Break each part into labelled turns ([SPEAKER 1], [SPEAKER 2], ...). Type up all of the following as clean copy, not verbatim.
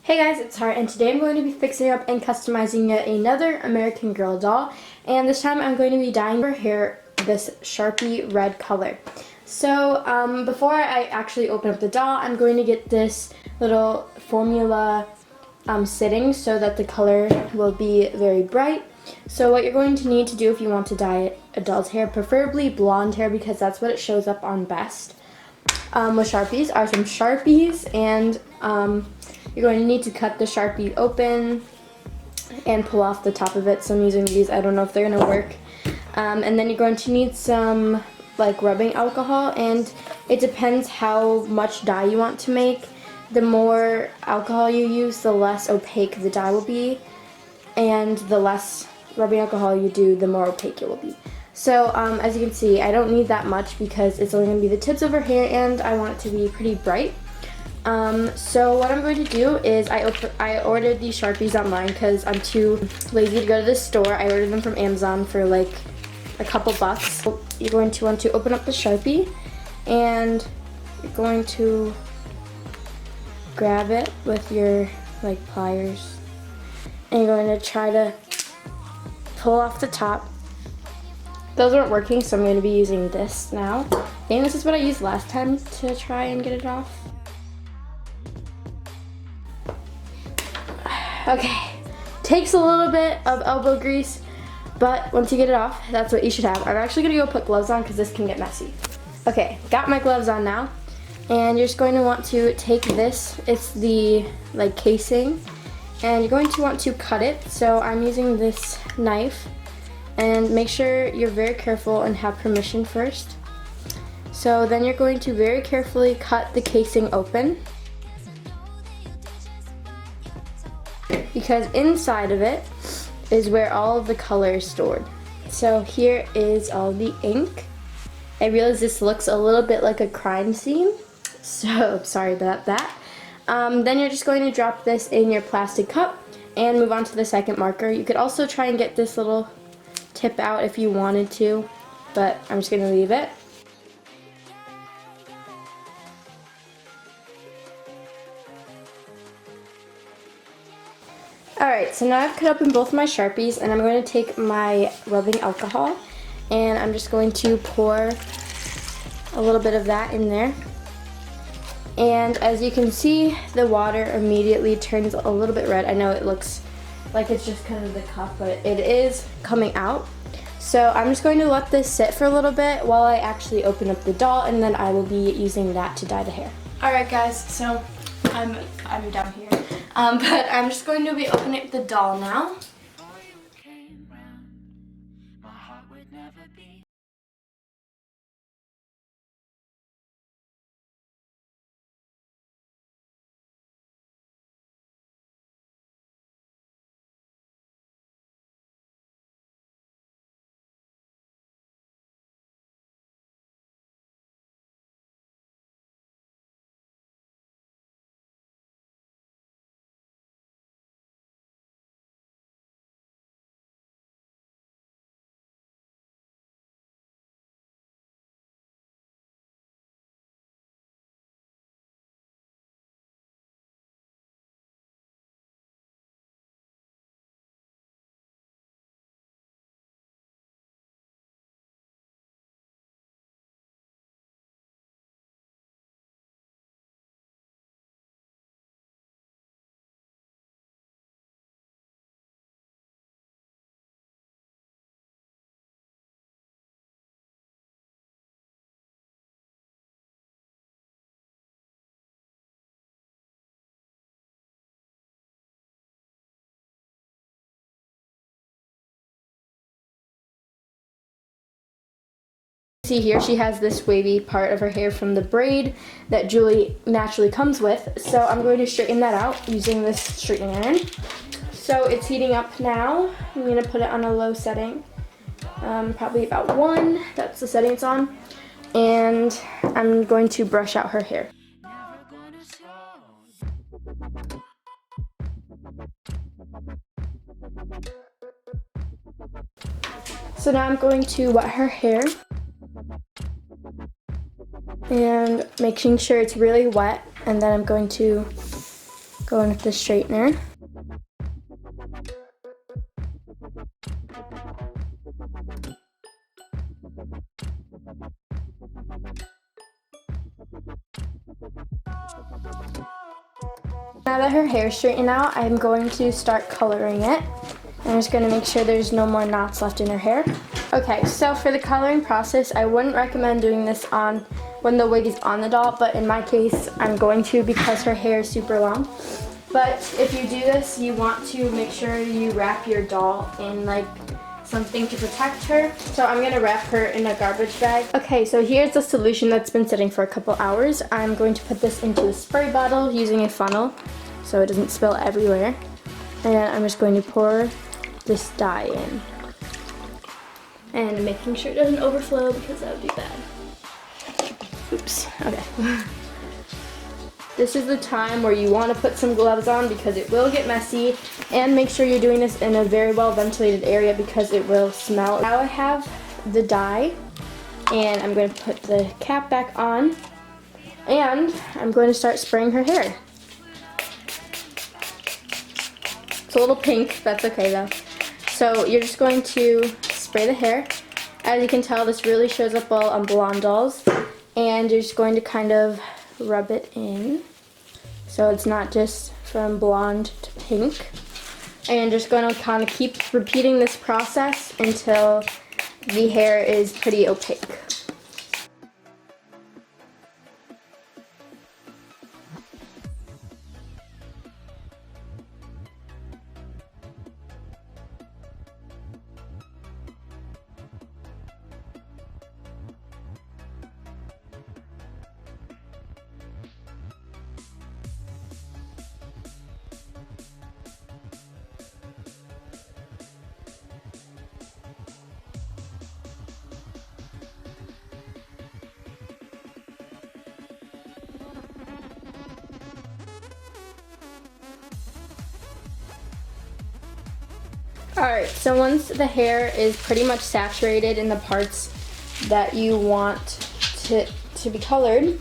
[SPEAKER 1] Hey guys, it's Heart, and today I'm going to be fixing up and customizing yet another American Girl doll. And this time I'm going to be dyeing her hair this Sharpie red color. So before I actually open up the doll, I'm going to get this little formula sitting so that the color will be very bright. So what you're going to need to do if you want to dye a doll's hair, preferably blonde hair because that's what it shows up on best, with Sharpies, are some Sharpies, and you're going to need to cut the Sharpie open and pull off the top of it. So I'm using these. I don't know if they're going to work. And then you're going to need some like rubbing alcohol, and it depends how much dye you want to make. The more alcohol you use, the less opaque the dye will be, and the less rubbing alcohol you do, the more opaque it will be. So as you can see, I don't need that much because it's only going to be the tips of her hair, and I want it to be pretty bright. So what I'm going to do is I ordered these Sharpies online because I'm too lazy to go to the store. I ordered them from Amazon for like a couple bucks. So you're going to want to open up the Sharpie, and you're going to grab it with your like pliers, and you're going to try to pull off the top. Those weren't working, so I'm going to be using this now. And this is what I used last time to try and get it off. Okay, takes a little bit of elbow grease, but once you get it off, that's what you should have. I'm actually gonna go put gloves on because this can get messy. Okay, got my gloves on now, and you're just going to want to take this, it's the like casing, and you're going to want to cut it. So I'm using this knife, and make sure you're very careful and have permission first. So then you're going to very carefully cut the casing open, because inside of it is where all of the color is stored. So here is all the ink. I realize this looks a little bit like a crime scene, so sorry about that. Then you're just going to drop this in your plastic cup and move on to the second marker. You could also try and get this little tip out if you wanted to, but I'm just going to leave it. Alright, so now I've cut open both my Sharpies, and I'm going to take my rubbing alcohol, and I'm just going to pour a little bit of that in there. And as you can see, the water immediately turns a little bit red. I know it looks like it's just kind of the cup, but it is coming out. So I'm just going to let this sit for a little bit while I actually open up the doll, and then I will be using that to dye the hair. Alright guys, so I'm down here. But I'm just going to be opening up the doll now. See here, she has this wavy part of her hair from the braid that Julie naturally comes with. So I'm going to straighten that out using this straightening iron. So it's heating up now. I'm going to put it on a low setting, probably about 1. That's the setting it's on. And I'm going to brush out her hair. So now I'm going to wet her hair, and making sure it's really wet, and then I'm going to Going with the straightener. Now that her hair is straightened out, I'm going to start coloring it. I'm just going to make sure there's no more knots left in her hair. Okay, so for the coloring process, I wouldn't recommend doing this on when the wig is on the doll, but in my case, I'm going to because her hair is super long. But if you do this, you want to make sure you wrap your doll in like something to protect her. So I'm gonna wrap her in a garbage bag. Okay, so here's the solution that's been sitting for a couple hours. I'm going to put this into a spray bottle using a funnel so it doesn't spill everywhere. And I'm just going to pour this dye in. And making sure it doesn't overflow because that would be bad. Oops, okay. This is the time where you want to put some gloves on because it will get messy, and make sure you're doing this in a very well ventilated area because it will smell. Now I have the dye, and I'm going to put the cap back on, and I'm going to start spraying her hair. It's a little pink, that's okay though. So you're just going to spray the hair. As you can tell, this really shows up well on blonde dolls, and you're just going to kind of rub it in so it's not just from blonde to pink, and just going to kind of keep repeating this process until the hair is pretty opaque. Alright, so once the hair is pretty much saturated in the parts that you want to be colored,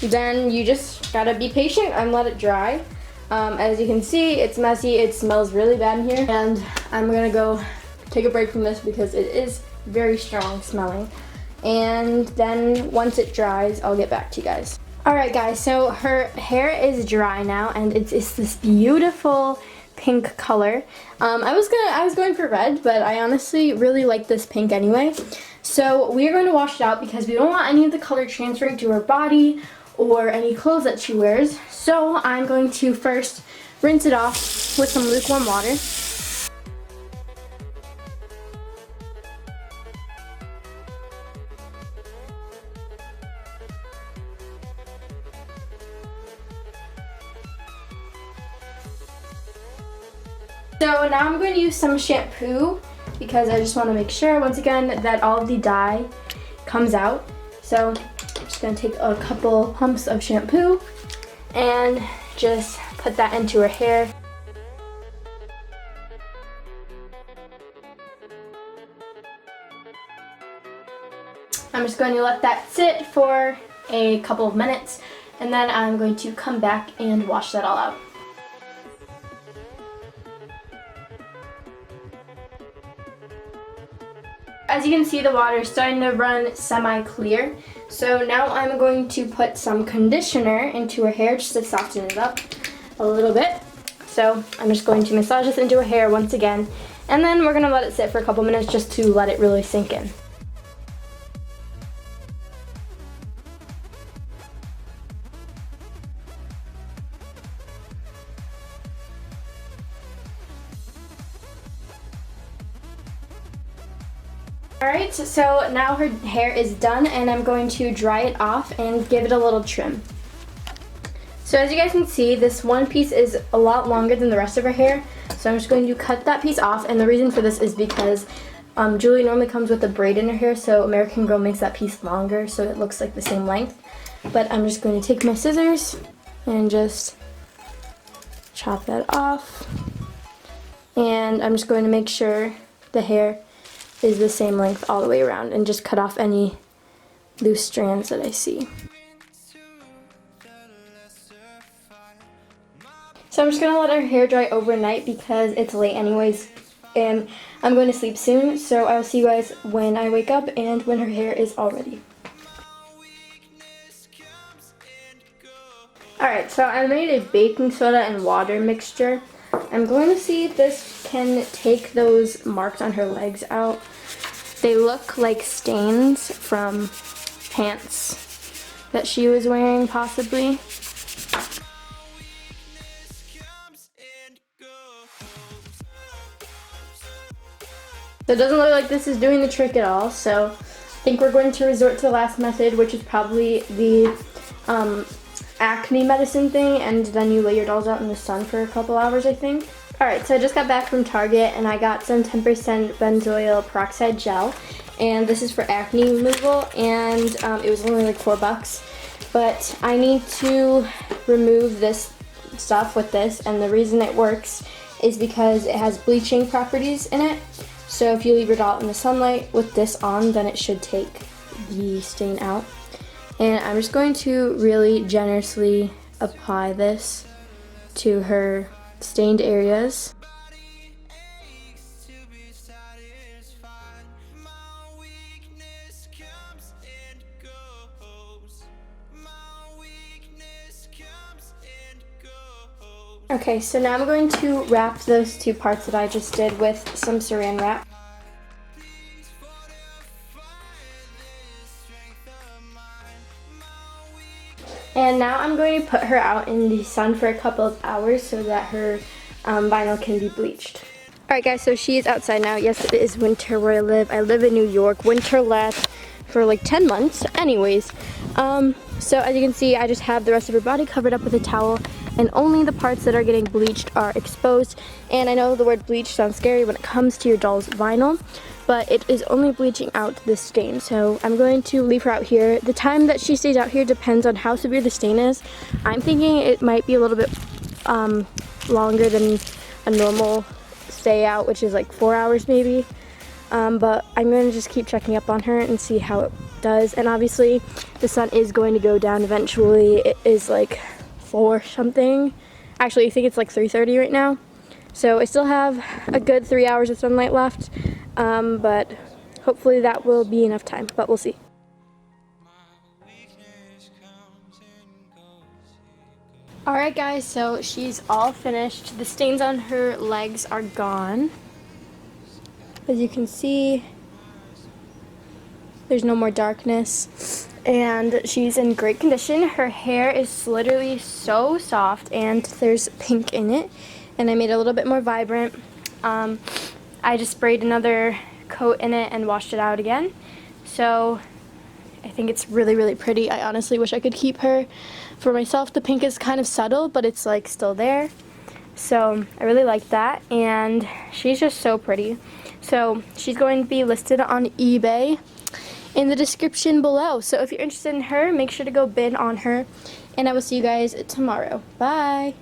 [SPEAKER 1] then you just gotta be patient and let it dry. As you can see, it's messy, it smells really bad in here, and I'm gonna go take a break from this because it is very strong smelling. And then once it dries, I'll get back to you guys. Alright guys, so her hair is dry now, and it's this beautiful pink color. I was going for red, but I honestly really like this pink anyway. So we are going to wash it out because we don't want any of the color transferring to her body or any clothes that she wears. So I'm going to first rinse it off with some lukewarm water. So now I'm going to use some shampoo because I just want to make sure, once again, that all of the dye comes out. So I'm just going to take a couple pumps of shampoo and just put that into her hair. I'm just going to let that sit for a couple of minutes, and then I'm going to come back and wash that all out. As you can see, the water is starting to run semi-clear. So now I'm going to put some conditioner into her hair just to soften it up a little bit. So I'm just going to massage this into her hair once again, and then we're going to let it sit for a couple minutes just to let it really sink in. Alright, so now her hair is done, and I'm going to dry it off and give it a little trim. So as you guys can see, this one piece is a lot longer than the rest of her hair, so I'm just going to cut that piece off, and the reason for this is because Julie normally comes with a braid in her hair, so American Girl makes that piece longer so it looks like the same length. But I'm just going to take my scissors and just chop that off, and I'm just going to make sure the hair is the same length all the way around, and just cut off any loose strands that I see. So I'm just going to let her hair dry overnight because it's late anyways, and I'm going to sleep soon. So I'll see you guys when I wake up and when her hair is all ready. Alright, so I made a baking soda and water mixture. I'm going to see if this can take those marks on her legs out. They look like stains from pants that she was wearing, possibly. So it doesn't look like this is doing the trick at all, so I think we're going to resort to the last method, which is probably the acne medicine thing, and then you lay your dolls out in the sun for a couple hours, I think. Alright, so I just got back from Target and I got some 10% benzoyl peroxide gel, and this is for acne removal, and it was only like $4. But I need to remove this stuff with this, and the reason it works is because it has bleaching properties in it. So if you leave your doll in the sunlight with this on, then it should take the stain out. And I'm just going to really generously apply this to her stained areas. Okay, so now I'm going to wrap those two parts that I just did with some saran wrap. And now I'm going to put her out in the sun for a couple of hours so that her vinyl can be bleached. Alright guys, so she is outside now. Yes, it is winter where I live. I live in New York. Winter lasts for like 10 months. Anyways, so as you can see, I just have the rest of her body covered up with a towel, and only the parts that are getting bleached are exposed. And I know the word bleach sounds scary when it comes to your doll's vinyl, but it is only bleaching out the stain. So I'm going to leave her out here. The time that she stays out here depends on how severe the stain is. I'm thinking it might be a little bit longer than a normal stay out, which is like 4 hours maybe. But I'm going to just keep checking up on her and see how it does. And obviously the sun is going to go down eventually. It is like 4 something. Actually, I think it's like 3:30 right now. So I still have a good 3 hours of sunlight left. But hopefully that will be enough time, but we'll see. Alright guys, so she's all finished. The stains on her legs are gone. As you can see, there's no more darkness, and she's in great condition. Her hair is literally so soft, and there's pink in it, and I made it a little bit more vibrant. I just sprayed another coat in it and washed it out again. So I think it's really, really pretty. I honestly wish I could keep her for myself. The pink is kind of subtle, but it's like still there. So I really like that, and she's just so pretty. So she's going to be listed on eBay in the description below. So if you're interested in her, make sure to go bid on her, and I will see you guys tomorrow. Bye!